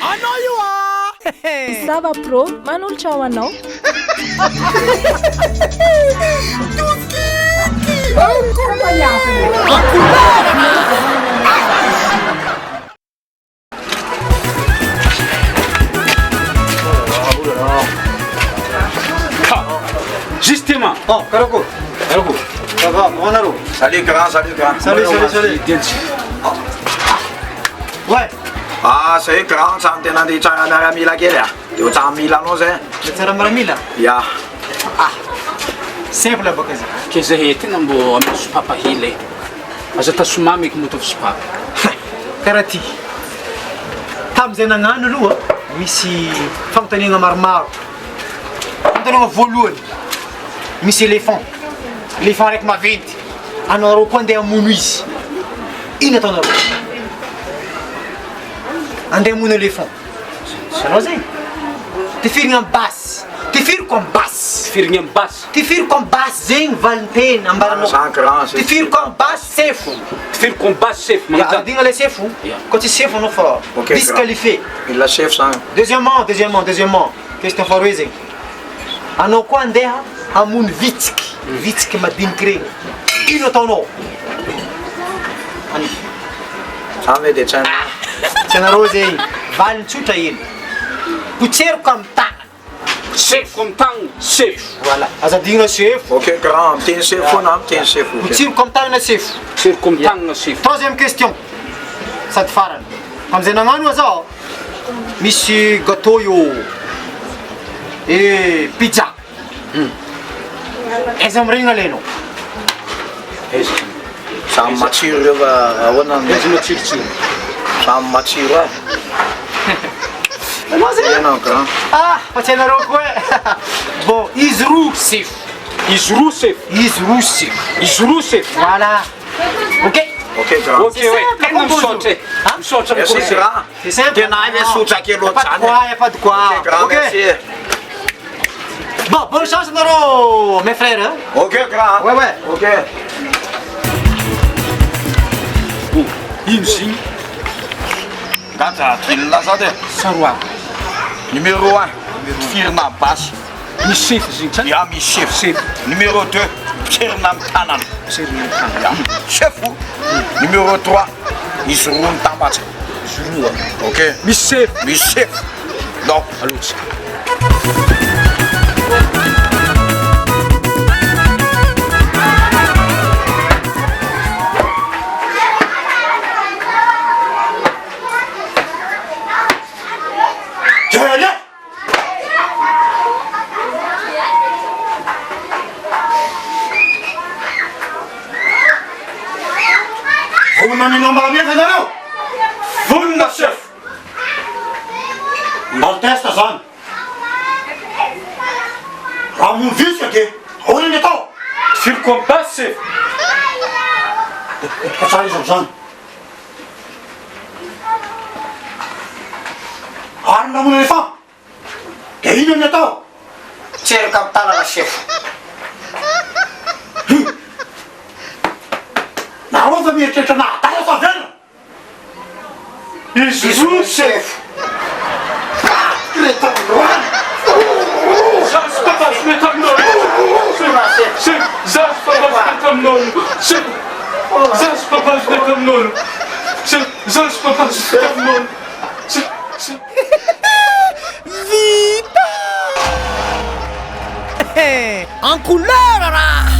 Anao io Sava pro, manolotra ao anao. Justement. Oh, Karako. Ça va, mon aro. Salut grand, salut grand. Salut. Ouais, Ah, zay grand, samy tena andeha hitranga miaramila kely a. De ho tramila anao zay. le tsara miaramila. Ya. Simple baka izy. Ke zahay tena mbo amin'ny sopapa hely e. Aza tasomamy eky motovy sopapa. Karaha ty. Tamin'izay nagnano aloha, misy fanontaniana maromaro. Fanontaniana voalohany, misy éléphant. Éléphant raiky maventy. Anareo koa andeha hamono izy. Ino ataonareo? Andeha hamono éléphant. Sanao zay. Tifirigna amin'ny basy. Tifiriko amin'ny basy. Firigny amin'ny basy. Tifiriko amin'ny basy zegny valinteny ambaranao. Sans grand, c'est. Tifiriko amin'ny basy sefo. Firiko amin'ny basy sefo Ya, magnajany. adigna le sefo. Ya. Quand tu sefo anao fa Ok, disqualifié. Mila chef sans. Deuxièmement, question faharoe zegny. Anao koa andeha hamono vitsiky. Vitsiky madiniky regny. Ino ataonao? Ani. Samy de tsaina. Tsenareo zegny, valiny tsotra iny. Potseriko amin'ny tagna. Sefo amin'ny tagna, sefo. Voilà, aza digna sefo. Ok grand, miteny chef foana, miteny chef. Potsiriko amin'ny tagna sefo. Sefo amin'ny tagna, sefo. Troisième question. Sady farany. Amizay nagnano zao, misy gâteau io. E pizza. Aiza amiregny alainao? Samy matsiro reo fa ahoana Izy matsirotsiro. samy matsiro a. Anao zay? Ianao grand. Ah, fa tsy hainareo koa e. Bon, izy roa sefo. Izy roa sefo. Izy roa sefo. Izy roa sefo. Voilà. Ok? Ok grand. Ok, ouais. Tena misaotra e. Misaotra Merci misaotra. grand. C'est simple. Tena ay le sotra kely Pas de ohatrany. quoi, y a pas de quoi. Ok grand, merci. Bon, bonne chance nareo, mes frères. Hein? Ok grand. Ouais. Ok. Ino zigny? Gaja, tilaza de. Saroa. Numéro 1, firina basy. Misy sefo zigny tsany. Ya misy chef. Sefo. Numéro 2, pirina amin'ny tanana. Serina amin'ny tagna. Ya, chefo. Numéro 3, izy roa ny tambatra. Izy roa. Ok. Misy sefo. Misy chef. Donc, Alohatsika. Tele! Vonona amin'ny ambamiaka ianareo? Vonona chef. Maltesta zany. Raha mono visika ke, ahoana ny atao? Firiko amin'ny basy sefo. Ka tsara izy am'zany. Ary namono éléphant. Ke ino ny atao? Tserika amin'ny tanana sefo. Nareo fa mieritreritra nahatara fa avena. Izy roa sefo. Zaho sy papa sy mety aminao. Sefo. Zaho sy papa sy mety aminao. Sefo. Zaho sy papa sy mety aminao. Sefo. Zaho sy papa sy mety aminao. Sefo. Vita! En couleur là!